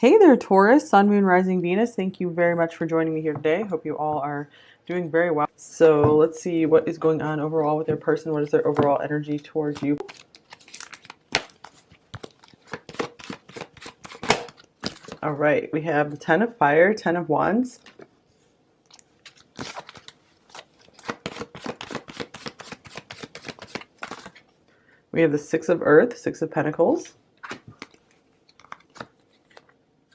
Hey there, Taurus, Sun, Moon, Rising, Venus. Thank you very much for joining me here today. Hope you all are doing very well. So let's see what is going on overall with their person. What is their overall energy towards you? All right, we have the Ten of Fire, Ten of Wands. We have the Six of Earth, Six of Pentacles.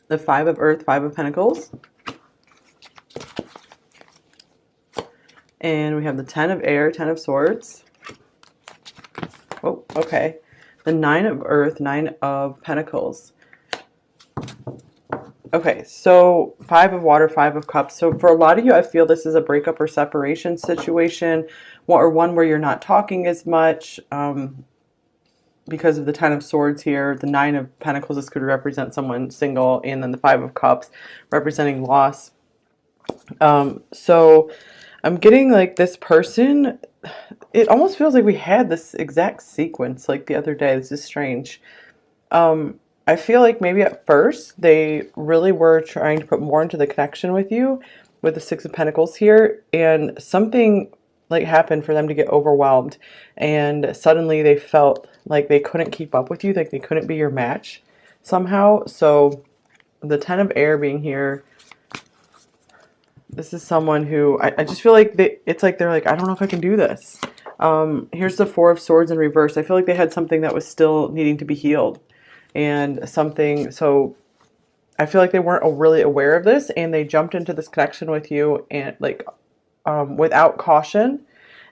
The Five of Earth, Five of Pentacles. And we have the Ten of Air, Ten of Swords. Oh, okay. The Nine of Earth, Nine of Pentacles. Okay, so Five of Water, Five of Cups. So for a lot of you, I feel this is a breakup or separation situation, or one where you're not talking as much. Because of the Ten of Swords here, the Nine of Pentacles, this could represent someone single, and then the Five of Cups representing loss. So I'm getting like this person, it almost feels like we had this exact sequence like the other day. This is strange. I feel like maybe at first they really were trying to put more into the connection with you with the Six of Pentacles here, and something like happened for them to get overwhelmed, and suddenly they felt like they couldn't keep up with you, like they couldn't be your match somehow. So the Ten of Air being here, this is someone who I just feel like it's like they're like, I don't know if I can do this. Here's the Four of Swords in reverse. I feel like they had something that was still needing to be healed, and something, so I feel like they weren't really aware of this, and they jumped into this connection with you and like without caution,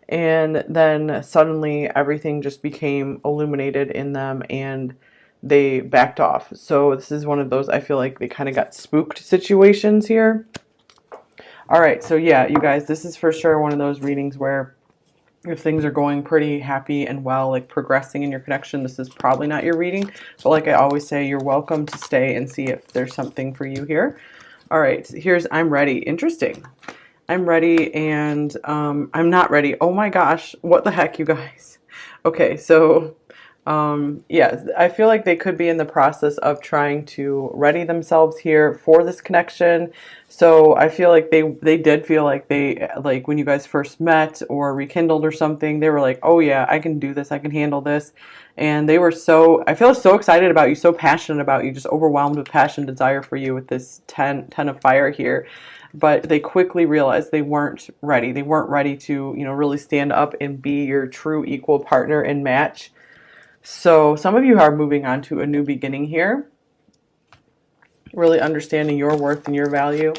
and then suddenly everything just became illuminated in them and they backed off. So this is one of those, I feel like they kind of got spooked situations here. All right, so yeah, you guys, this is for sure one of those readings where if things are going pretty happy and well, like progressing in your connection, this is probably not your reading. But like I always say, you're welcome to stay and see if there's something for you here. All right, here's I'm ready. Interesting. I'm ready and I'm not ready. Oh my gosh, what the heck, you guys? Okay, so yeah, I feel like they could be in the process of trying to ready themselves here for this connection. So I feel like they did feel like they, like when you guys first met or rekindled or something, they were like, oh yeah, I can do this, I can handle this. And they were so, I feel so excited about you, so passionate about you, just overwhelmed with passion, desire for you with this 10 of fire here. But they quickly realized they weren't ready. They weren't ready to, you know, really stand up and be your true equal partner and match. So some of you are moving on to a new beginning here, really understanding your worth and your value.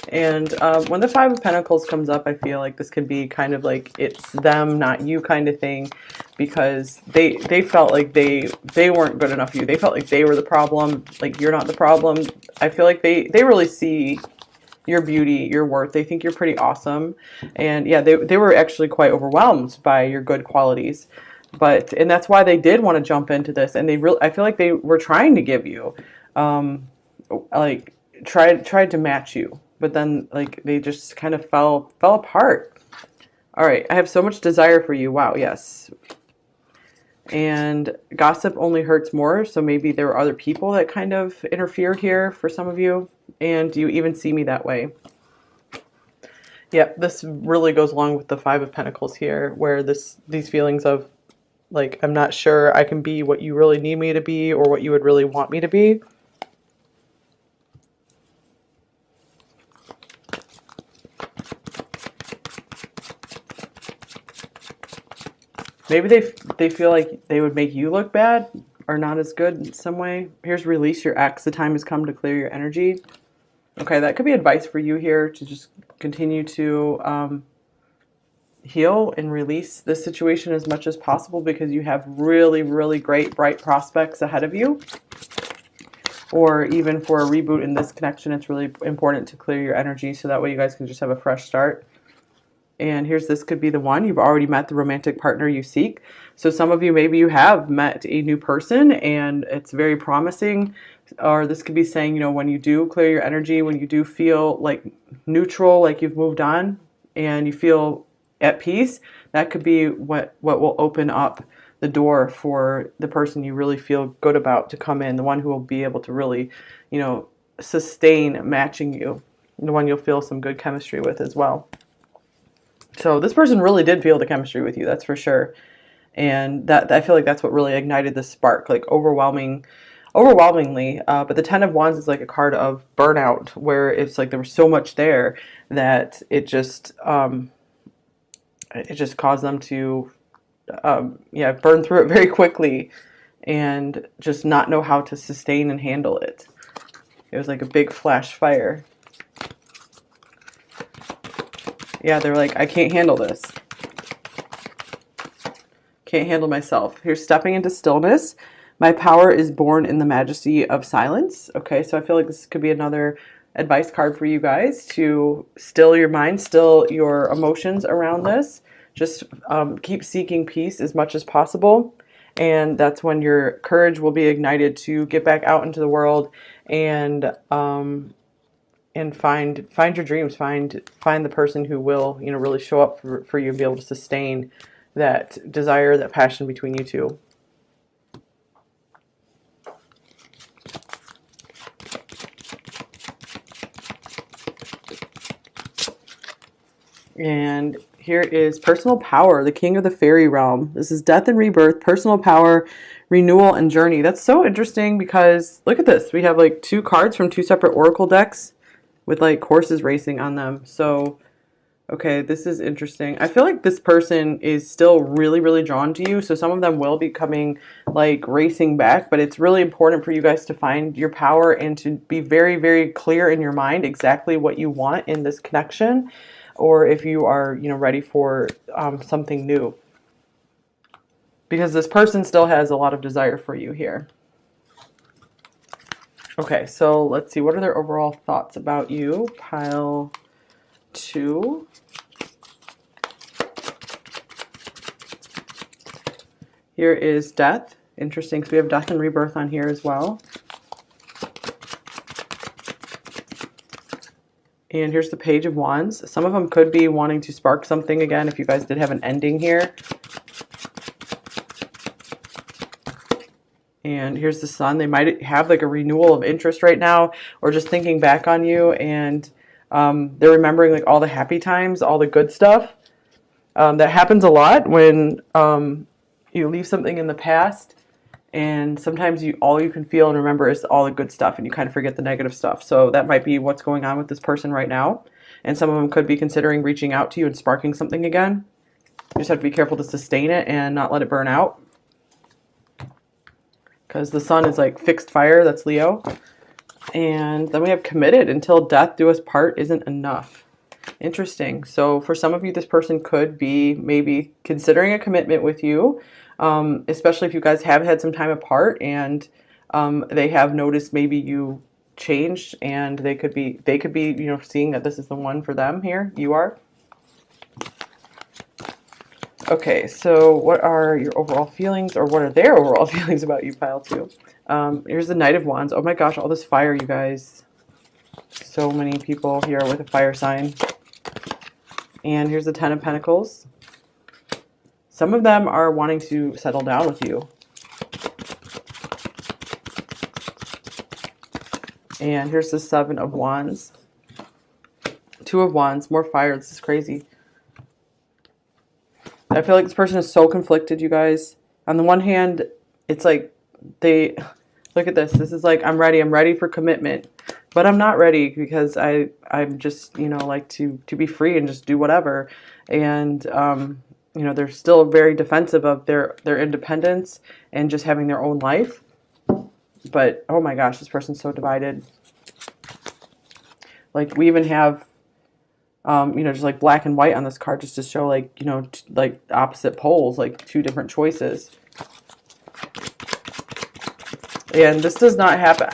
And when the Five of Pentacles comes up, I feel like this could be kind of like it's them, not you kind of thing, because they felt like they weren't good enough for you. They felt like they were the problem, like you're not the problem. I feel like they really see your beauty, your worth. They think you're pretty awesome. And yeah, they were actually quite overwhelmed by your good qualities. And that's why they did want to jump into this. And I feel like they were trying to give you, like tried to match you, but then like they just kind of fell apart. All right, I have so much desire for you. Wow, yes. And gossip only hurts more, so maybe there were other people that kind of interfered here for some of you, and you even see me that way. Yep, this really goes along with the Five of Pentacles here, where these feelings of like, I'm not sure I can be what you really need me to be or what you would really want me to be. Maybe they feel like they would make you look bad or not as good in some way. Here's release your ex. The time has come to clear your energy. Okay, that could be advice for you here to just continue to heal and release this situation as much as possible, because you have really, really great, bright prospects ahead of you. Or even for a reboot in this connection, it's really important to clear your energy so that way you guys can just have a fresh start. And here's, this could be the one. You've already met the romantic partner you seek. So some of you, maybe you have met a new person and it's very promising. Or this could be saying, you know, when you do clear your energy, when you do feel like neutral, like you've moved on and you feel at peace, that could be what will open up the door for the person you really feel good about to come in, the one who will be able to really, you know, sustain matching you, the one you'll feel some good chemistry with as well. So this person really did feel the chemistry with you, that's for sure. And that, I feel like that's what really ignited the spark, like overwhelmingly. But the Ten of Wands is like a card of burnout, where it's like there was so much there that it just caused them to burn through it very quickly and just not know how to sustain and handle it. It was like a big flash fire. Yeah, they're like, I can't handle this. Can't handle myself. Here's stepping into stillness. My power is born in the majesty of silence. Okay, so I feel like this could be another advice card for you guys to still your mind, still your emotions around this. Just keep seeking peace as much as possible. And that's when your courage will be ignited to get back out into the world and find your dreams, find the person who will, you know, really show up for you and be able to sustain that desire, that passion between you two. And here is personal power, the king of the fairy realm. This is death and rebirth, personal power, renewal, and journey. That's so interesting because look at this. We have like 2 cards from 2 separate oracle decks with like horses racing on them. So, okay, this is interesting. I feel like this person is still really, really drawn to you. So some of them will be coming like racing back, but it's really important for you guys to find your power and to be very, very clear in your mind exactly what you want in this connection, or if you are, you know, ready for something new. Because this person still has a lot of desire for you here. Okay, so let's see. What are their overall thoughts about you? Pile 2. Here is death. Interesting, because we have death and rebirth on here as well. And here's the Page of Wands. Some of them could be wanting to spark something again if you guys did have an ending here. And here's the Sun. They might have like a renewal of interest right now, or just thinking back on you, and they're remembering like all the happy times, all the good stuff. That happens a lot when you leave something in the past, and sometimes all you can feel and remember is all the good stuff, and you kind of forget the negative stuff. So that might be what's going on with this person right now. And some of them could be considering reaching out to you and sparking something again. You just have to be careful to sustain it and not let it burn out. Because the Sun is like fixed fire, that's Leo. And then we have committed. Until death do us part isn't enough. Interesting. So for some of you, this person could be maybe considering a commitment with you, especially if you guys have had some time apart and they have noticed maybe you changed, and they could be, you know, seeing that this is the one for them here. You are. Okay, so what are your overall feelings, or what are their overall feelings about you, pile 2? Here's the Knight of Wands. Oh my gosh, all this fire, you guys. So many people here with a fire sign. And here's the Ten of Pentacles. Some of them are wanting to settle down with you. And here's the Seven of Wands. 2 of Wands, more fire. This is crazy. I feel like this person is so conflicted, you guys. On the one hand, it's like they look at this. This is like, I'm ready for commitment, but I'm not ready because I'm just, you know, like to be free and just do whatever. And you know, they're still very defensive of their independence and just having their own life. But oh my gosh, this person's so divided. Like we even have you know, just like black and white on this card, just to show like, you know, like opposite poles, like 2 different choices. And this does not happen.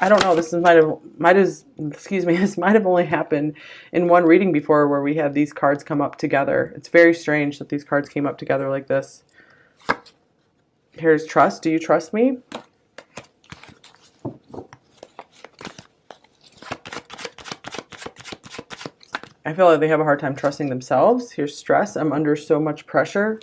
I don't know. This might have only happened in one reading before, where we had these cards come up together. It's very strange that these cards came up together like this. Here's trust. Do you trust me? I feel like they have a hard time trusting themselves. Here's stress. I'm under so much pressure.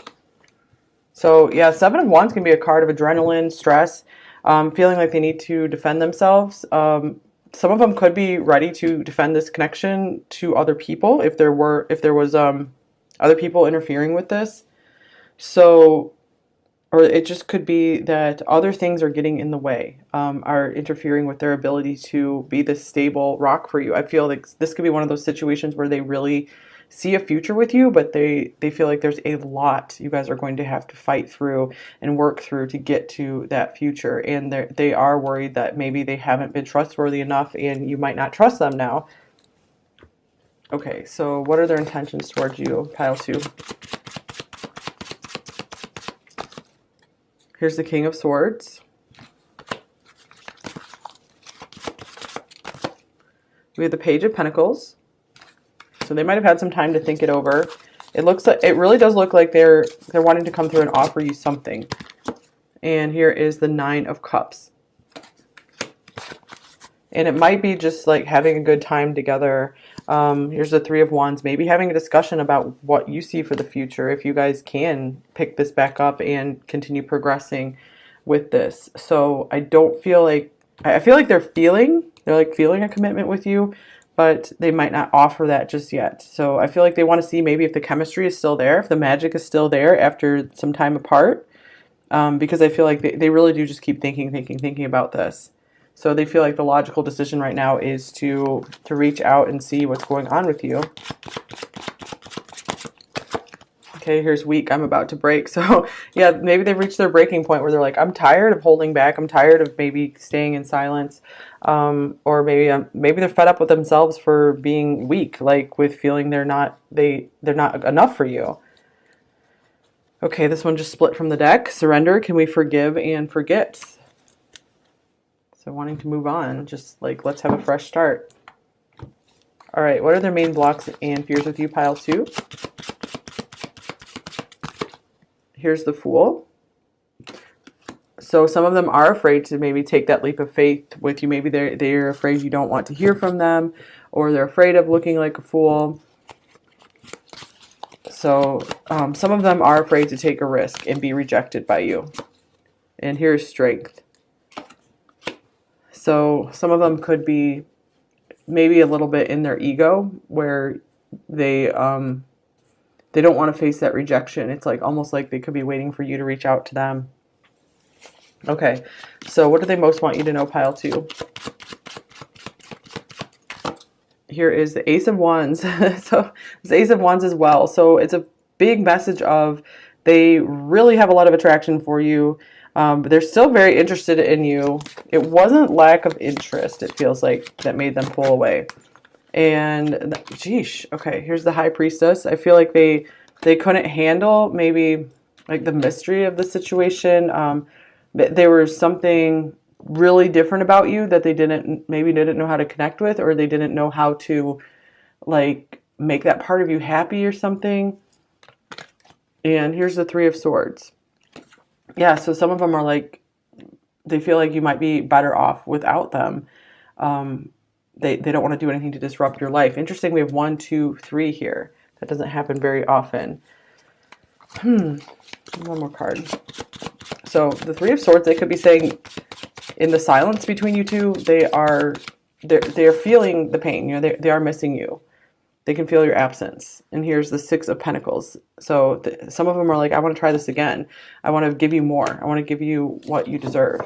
So yeah, Seven of Wands can be a card of adrenaline, stress, feeling like they need to defend themselves. Some of them could be ready to defend this connection to other people if there was other people interfering with this. So, or it just could be that other things are getting in the way, are interfering with their ability to be this stable rock for you. I feel like this could be one of those situations where they really see a future with you, but they feel like there's a lot you guys are going to have to fight through and work through to get to that future. And they are worried that maybe they haven't been trustworthy enough and you might not trust them now. Okay, so what are their intentions towards you, pile 2? Here's the King of Swords. We have the Page of Pentacles. So they might have had some time to think it over. It looks like, it really does look like they're wanting to come through and offer you something. And here is the Nine of Cups. And it might be just like having a good time together. Here's the Three of Wands, maybe having a discussion about what you see for the future, if you guys can pick this back up and continue progressing with this. So I don't feel like, I feel like they're like feeling a commitment with you, but they might not offer that just yet. So I feel like they want to see maybe if the chemistry is still there, if the magic is still there after some time apart, because I feel like they really do just keep thinking about this. So they feel like the logical decision right now is to reach out and see what's going on with you. Okay, here's weak. I'm about to break. So yeah, maybe they've reached their breaking point where they're like, I'm tired of holding back. I'm tired of maybe staying in silence. Or maybe they're fed up with themselves for being weak, like with feeling they're not enough for you. Okay, this one just split from the deck. Surrender. Can we forgive and forget? So wanting to move on, just like, let's have a fresh start. All right, what are their main blocks and fears with you, pile 2? Here's the Fool. So some of them are afraid to maybe take that leap of faith with you. Maybe they're afraid you don't want to hear from them, or they're afraid of looking like a fool. So some of them are afraid to take a risk and be rejected by you. And here's Strength. So some of them could be maybe a little bit in their ego where they don't want to face that rejection. It's like almost like they could be waiting for you to reach out to them. Okay, so what do they most want you to know, pile 2? Here is the Ace of Wands. So it's Ace of Wands as well. So it's a big message of they really have a lot of attraction for you. But they're still very interested in you. It wasn't lack of interest, it feels like, that made them pull away. And, geesh, okay, here's the High Priestess. I feel like they couldn't handle maybe like the mystery of the situation. There was something really different about you that they maybe didn't know how to connect with, or they didn't know how to like make that part of you happy or something. And here's the Three of Swords. Yeah, so some of them are like, they feel like you might be better off without them. They don't want to do anything to disrupt your life. Interesting, we have 1, 2, 3 here. That doesn't happen very often. One more card. So the Three of Swords, they could be saying in the silence between you two, they're feeling the pain. You know, they are missing you. They can feel your absence. And here's the Six of Pentacles. So some of them are like, I want to try this again. I want to give you more. I want to give you what you deserve.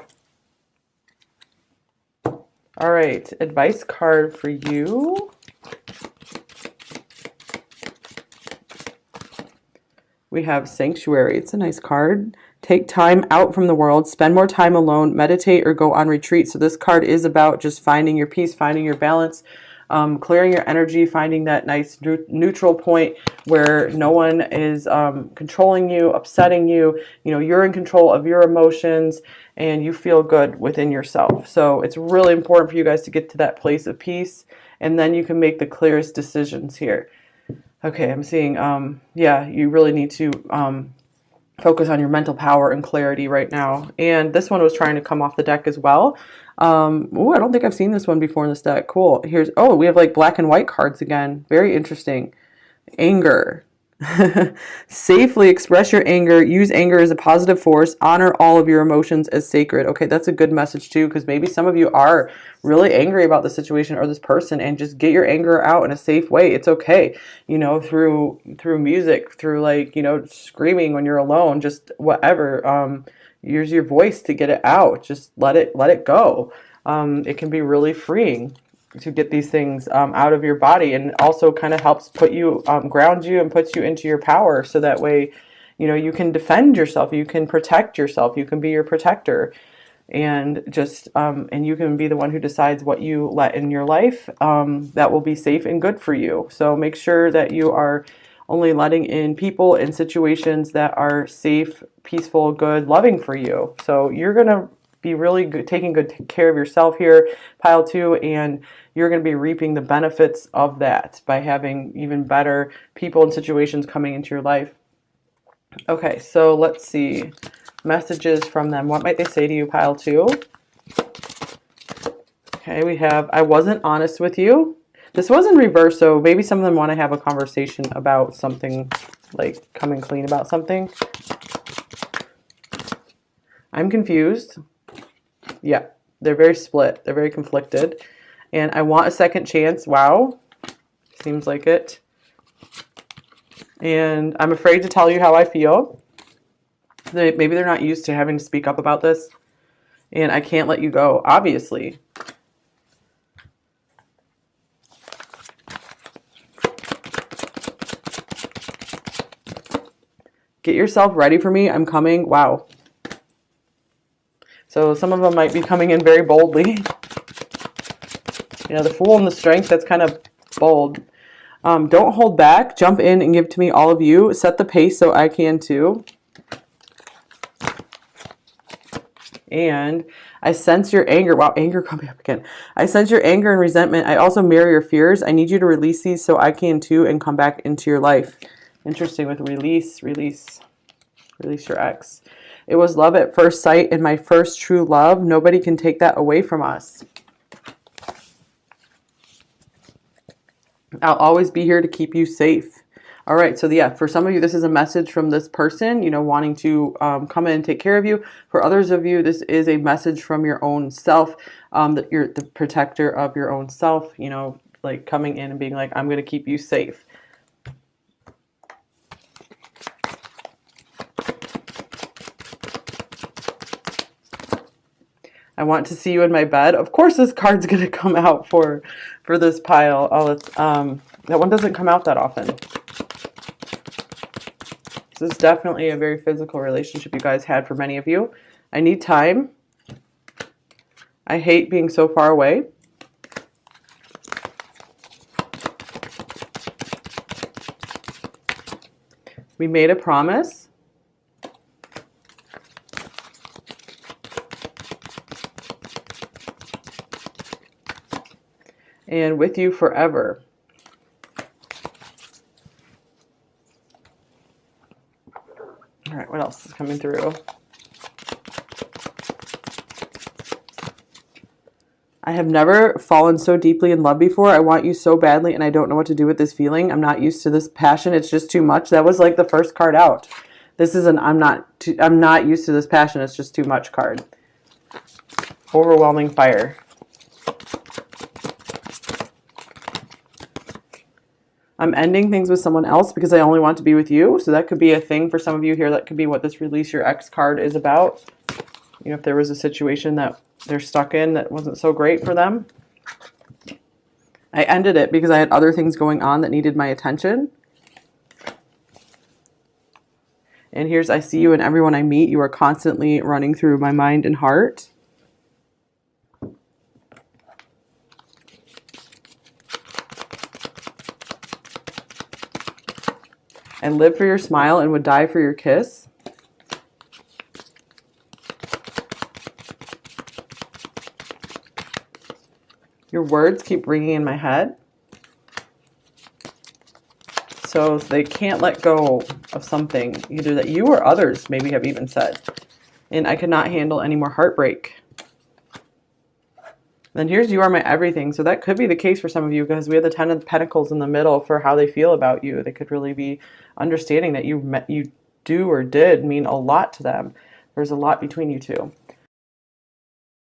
All right, advice card for you. We have Sanctuary. It's a nice card. Take time out from the world. Spend more time alone. Meditate or go on retreat. So this card is about just finding your peace, finding your balance, clearing your energy, finding that nice neutral point where no one is controlling you, upsetting you. You know, you're in control of your emotions and you feel good within yourself. So it's really important for you guys to get to that place of peace, and then you can make the clearest decisions here. Okay, I'm seeing, yeah, you really need to focus on your mental power and clarity right now. And this one was trying to come off the deck as well. Oh, I don't think I've seen this one before in this deck. Cool. Here's, oh, we have like black and white cards again. Very interesting. Anger. Safely express your anger. Use anger as a positive force. Honor all of your emotions as sacred. Okay, that's a good message too, because maybe some of you are really angry about the situation or this person, and just get your anger out in a safe way. It's okay, you know, through music, through, like, you know, screaming when you're alone, just whatever. Use your voice to get it out. Just let it go. It can be really freeing to get these things out of your body, and also kind of helps put you, ground you, and puts you into your power, so that way, you know, you can defend yourself, you can protect yourself, you can be your protector, and just and you can be the one who decides what you let in your life, that will be safe and good for you. So make sure that you are only letting in people and situations that are safe, peaceful, good, loving for you. So you're gonna be really good, taking good care of yourself here, pile 2, and you're going to be reaping the benefits of that by having even better people and situations coming into your life. Okay, so let's see. Messages from them. What might they say to you, pile 2? Okay, we have, I wasn't honest with you. This was in reverse, so maybe some of them want to have a conversation about something, like coming clean about something. I'm confused. Yeah, they're very split. They're very conflicted. And I want a second chance. Wow. Seems like it. And I'm afraid to tell you how I feel. Maybe they're not used to having to speak up about this. And I can't let you go, obviously. Get yourself ready for me. I'm coming. Wow. So some of them might be coming in very boldly. You know, the Fool and the Strength, that's kind of bold. Don't hold back. Jump in and give to me, all of you. Set the pace so I can too. And I sense your anger. Wow, anger coming up again. I sense your anger and resentment. I also mirror your fears. I need you to release these so I can too, and come back into your life. Interesting with release your ex. It was love at first sight and my first true love. Nobody can take that away from us. I'll always be here to keep you safe. All right, so yeah, for some of you, this is a message from this person, you know, wanting to come in and take care of you. For others of you, this is a message from your own self, that you're the protector of your own self, you know, like coming in and being like, I'm going to keep you safe. I want to see you in my bed. Of course, this card's going to come out for this pile. Oh, it's, that one doesn't come out that often. This is definitely a very physical relationship you guys had for many of you. I need time. I hate being so far away. We made a promise. And with you forever. All right, what else is coming through? I have never fallen so deeply in love before. I want you so badly, and I don't know what to do with this feeling. I'm not used to this passion. It's just too much. That was like the first card out. This is an I'm not used to this passion. It's just too much card. Overwhelming fire. I'm ending things with someone else because I only want to be with you. So that could be a thing for some of you here. That could be what this Release Your Ex card is about. You know, if there was a situation that they're stuck in that wasn't so great for them. I ended it because I had other things going on that needed my attention. And here's, I see you and everyone I meet. You are constantly running through my mind and heart. I live for your smile and would die for your kiss. Your words keep ringing in my head. So they can't let go of something, either that you or others maybe have even said. And I cannot handle any more heartbreak. Then here's you are my everything. So that could be the case for some of you because we have the 10 of Pentacles in the middle for how they feel about you. They could really be understanding that you do or did mean a lot to them. There's a lot between you two.